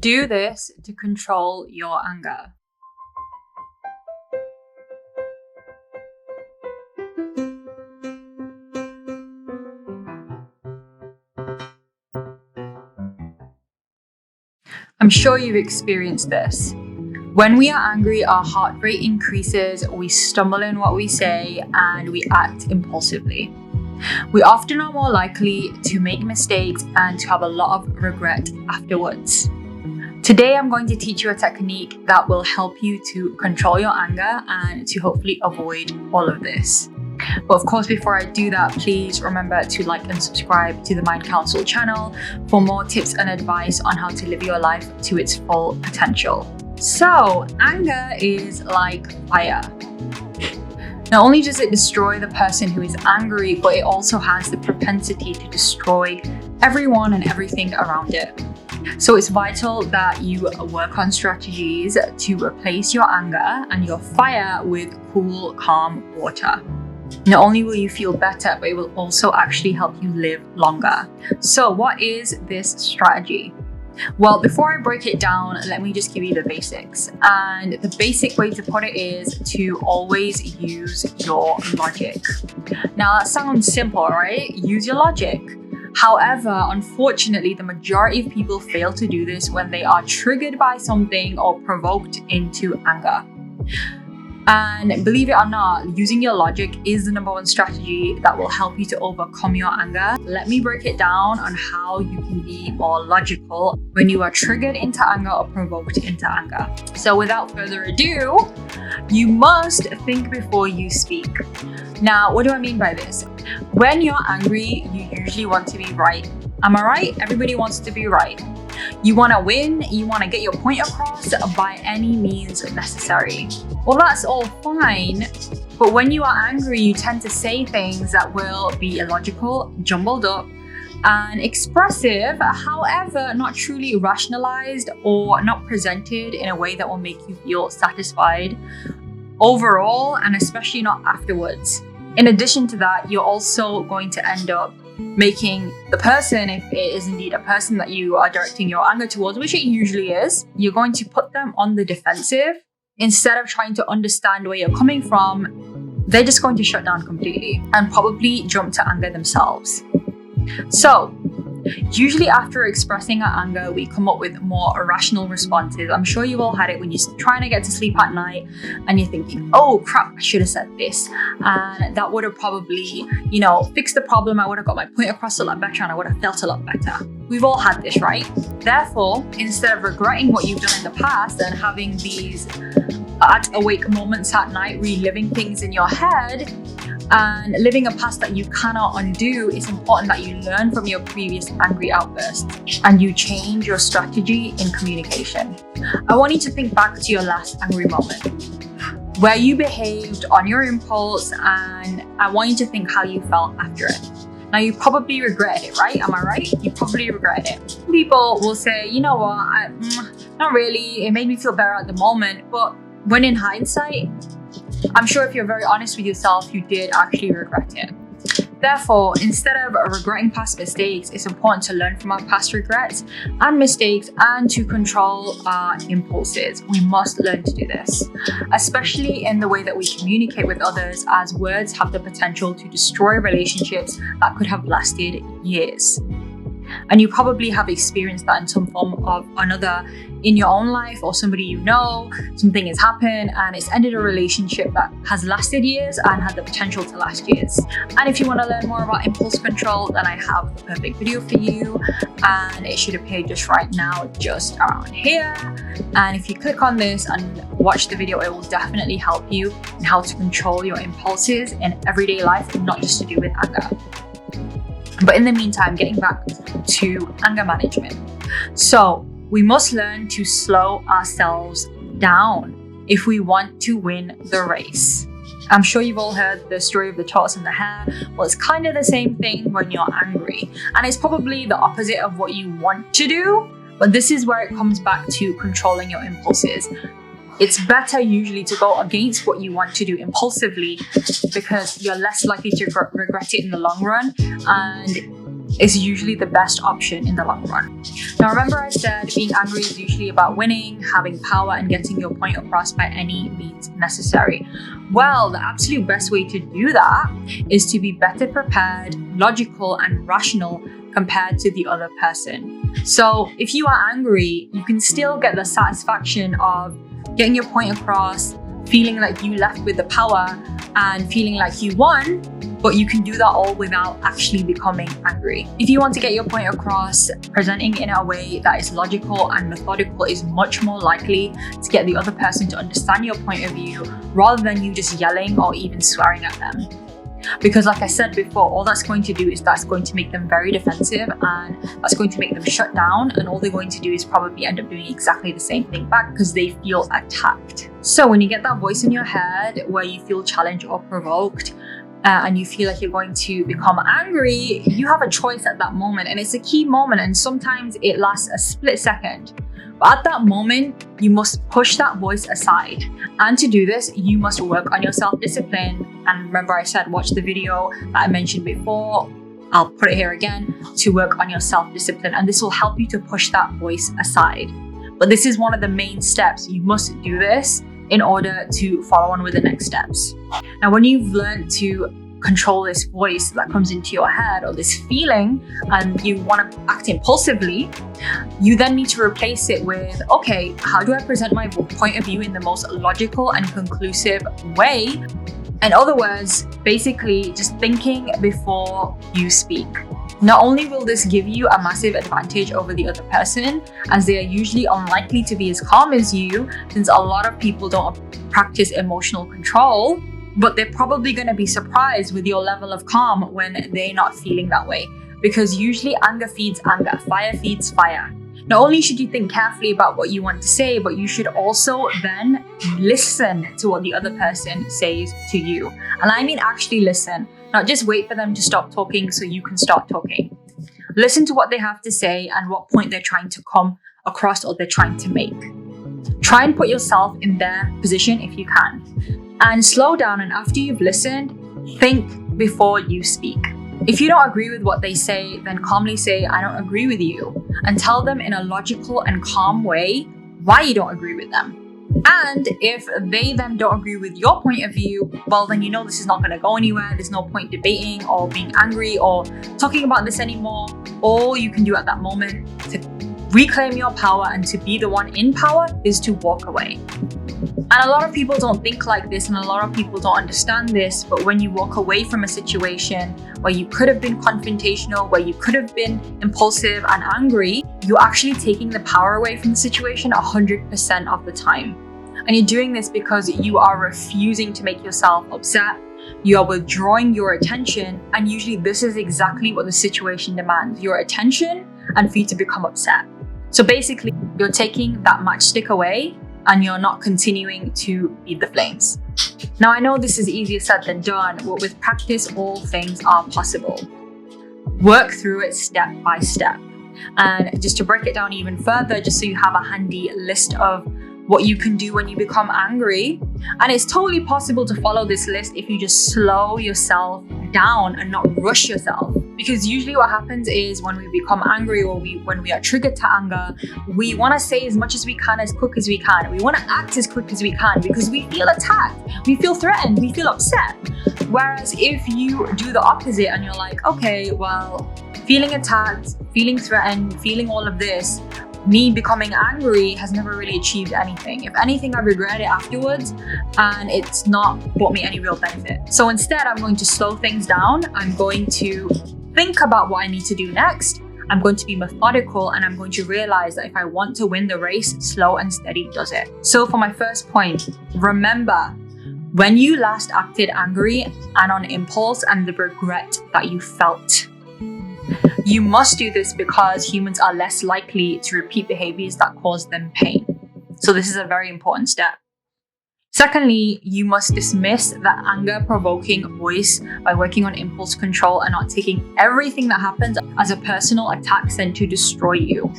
Do this to control your anger. I'm sure you've experienced this. When we are angry, our heart rate increases, we stumble in what we say, and we act impulsively. We often are more likely to make mistakes and to have a lot of regret afterwards. Today, I'm going to teach you a technique that will help you to control your anger and to hopefully avoid all of this. But of course, before I do that, please remember to like and subscribe to the Mind Counsel channel for more tips and advice on how to live your life to its full potential. So, anger is like fire. Not only does it destroy the person who is angry, but it also has the propensity to destroy everyone and everything around it. So it's vital that you work on strategies to replace your anger and your fire with cool, calm water. Not only will you feel better, but it will also actually help you live longer. So what is this strategy? Well, before I break it down, let me just give you the basics. And the basic way to put it is to always use your logic. Now that sounds simple, right? Use your logic. However, unfortunately, the majority of people fail to do this when they are triggered by something or provoked into anger. And believe it or not, using your logic is the number one strategy that will help you to overcome your anger. Let me break it down on how you can be more logical when you are triggered into anger or provoked into anger. So without further ado, you must think before you speak. Now, what do I mean by this? When you're angry, you usually want to be right. Am I right? Everybody wants to be right. You want to win, you want to get your point across by any means necessary. Well, that's all fine, but when you are angry, you tend to say things that will be illogical, jumbled up, and expressive, however, not truly rationalized or not presented in a way that will make you feel satisfied overall, and especially not afterwards. In addition to that, you're also going to end up making the person, if it is indeed a person that you are directing your anger towards, which it usually is, you're going to put them on the defensive. Instead of trying to understand where you're coming from, they're just going to shut down completely and probably jump to anger themselves. So, usually after expressing our anger, we come up with more irrational responses. I'm sure you all had it when you're trying to get to sleep at night and you're thinking, oh crap, I should have said this. And that would have probably, fixed the problem. I would have got my point across a lot better and I would have felt a lot better. We've all had this, right? Therefore, instead of regretting what you've done in the past and having these awake moments at night, reliving things in your head, and living a past that you cannot undo, it's important that you learn from your previous angry outbursts and you change your strategy in communication. I want you to think back to your last angry moment where you behaved on your impulse, and I want you to think how you felt after it. Now, you probably regretted it, right? Am I right? You probably regretted it. People will say, you know what, not really, it made me feel better at the moment, but when in hindsight, I'm sure if you're very honest with yourself, you did actually regret it. Therefore, instead of regretting past mistakes, it's important to learn from our past regrets and mistakes and to control our impulses. We must learn to do this, especially in the way that we communicate with others, as words have the potential to destroy relationships that could have lasted years. And you probably have experienced that in some form or another in your own life, or somebody you know, something has happened and it's ended a relationship that has lasted years and had the potential to last years. And if you want to learn more about impulse control, then I have the perfect video for you, and it should appear just right now, just around here. And if you click on this and watch the video, it will definitely help you in how to control your impulses in everyday life, not just to do with anger. But in the meantime, getting back to anger management. So we must learn to slow ourselves down if we want to win the race. I'm sure you've all heard the story of the tortoise and the hare. Well, it's kind of the same thing when you're angry. And it's probably the opposite of what you want to do, but this is where it comes back to controlling your impulses. It's better usually to go against what you want to do impulsively, because you're less likely to regret it in the long run, and is usually the best option in the long run. Now, remember I said being angry is usually about winning, having power, and getting your point across by any means necessary. Well, the absolute best way to do that is to be better prepared, logical, and rational compared to the other person. So if you are angry, you can still get the satisfaction of getting your point across, feeling like you left with the power, and feeling like you won, but you can do that all without actually becoming angry. If you want to get your point across, presenting in a way that is logical and methodical is much more likely to get the other person to understand your point of view rather than you just yelling or even swearing at them. Because like I said before, all that's going to do is that's going to make them very defensive, and that's going to make them shut down, and all they're going to do is probably end up doing exactly the same thing back because they feel attacked. So when you get that voice in your head where you feel challenged or provoked, and you feel like you're going to become angry, you have a choice at that moment, and it's a key moment, and sometimes it lasts a split second. But at that moment, you must push that voice aside. And to do this, you must work on your self-discipline. And remember I said, watch the video that I mentioned before. I'll put it here again, to work on your self-discipline. And this will help you to push that voice aside. But this is one of the main steps. You must do this in order to follow on with the next steps. Now, when you've learned to control this voice that comes into your head or this feeling and you want to act impulsively, you then need to replace it with, okay, how do I present my point of view in the most logical and conclusive way? In other words, basically just thinking before you speak. Not only will this give you a massive advantage over the other person, as they are usually unlikely to be as calm as you, since a lot of people don't practice emotional control, but they're probably going to be surprised with your level of calm when they're not feeling that way. Because usually anger feeds anger, fire feeds fire. Not only should you think carefully about what you want to say, but you should also then listen to what the other person says to you. And I mean actually listen, not just wait for them to stop talking so you can start talking. Listen to what they have to say and what point they're trying to come across or they're trying to make. Try and put yourself in their position if you can. And slow down, and after you've listened, think before you speak. If you don't agree with what they say, then calmly say, I don't agree with you, and tell them in a logical and calm way why you don't agree with them. And if they then don't agree with your point of view, well, then you know this is not going to go anywhere. There's no point debating or being angry or talking about this anymore. All you can do at that moment to reclaim your power and to be the one in power is to walk away. And a lot of people don't think like this, and a lot of people don't understand this, but when you walk away from a situation where you could have been confrontational, where you could have been impulsive and angry, you're actually taking the power away from the situation 100% of the time. And you're doing this because you are refusing to make yourself upset, you are withdrawing your attention, and usually this is exactly what the situation demands, your attention and for you to become upset. So basically, you're taking that matchstick away and you're not continuing to feed the flames. Now, I know this is easier said than done, but with practice, all things are possible. Work through it step by step. And just to break it down even further, just so you have a handy list of what you can do when you become angry. And it's totally possible to follow this list if you just slow yourself down and not rush yourself. Because usually what happens is when we become angry or when we are triggered to anger, we want to say as much as we can, as quick as we can. We want to act as quick as we can because we feel attacked, we feel threatened, we feel upset. Whereas if you do the opposite and you're like, okay, well, feeling attacked, feeling threatened, feeling all of this, me becoming angry has never really achieved anything. If anything, I regret it afterwards and it's not brought me any real benefit. So instead, I'm going to slow things down. I'm going to think about what I need to do next. I'm going to be methodical, and I'm going to realize that if I want to win the race, slow and steady does it. So for my first point, remember when you last acted angry and on impulse and the regret that you felt. You must do this because humans are less likely to repeat behaviors that cause them pain. So this is a very important step. Secondly, you must dismiss the anger-provoking voice by working on impulse control and not taking everything that happens as a personal attack sent to destroy you.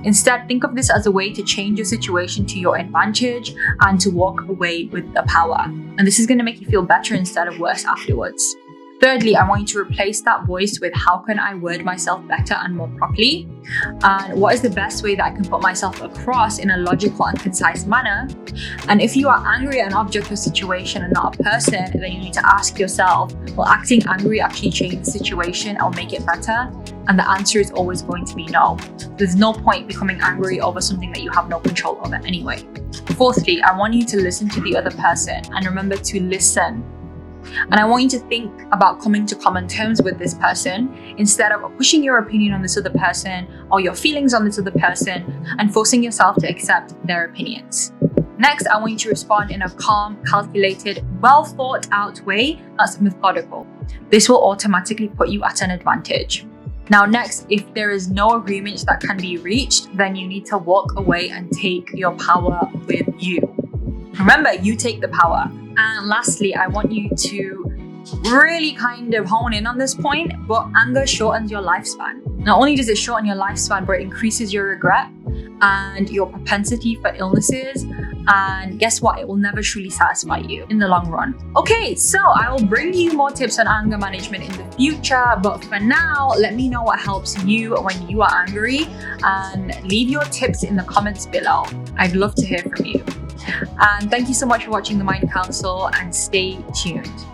Instead, think of this as a way to change your situation to your advantage and to walk away with the power. And this is going to make you feel better instead of worse afterwards. Thirdly, I want you to replace that voice with how can I word myself better and more properly? And what is the best way that I can put myself across in a logical and concise manner? And if you are angry at an object or situation and not a person, then you need to ask yourself, will acting angry actually change the situation or make it better? And the answer is always going to be no. There's no point becoming angry over something that you have no control over anyway. Fourthly, I want you to listen to the other person and remember to listen. And I want you to think about coming to common terms with this person instead of pushing your opinion on this other person or your feelings on this other person and forcing yourself to accept their opinions. Next, I want you to respond in a calm, calculated, well thought out way that's methodical. This will automatically put you at an advantage. Now, next, if there is no agreement that can be reached, then you need to walk away and take your power with you. Remember, you take the power. And lastly, I want you to really kind of hone in on this point, but anger shortens your lifespan. Not only does it shorten your lifespan, but it increases your regret and your propensity for illnesses. And guess what? It will never truly satisfy you in the long run. Okay, so I will bring you more tips on anger management in the future. But for now, let me know what helps you when you are angry and leave your tips in the comments below. I'd love to hear from you. And thank you so much for watching the Mind Council and stay tuned.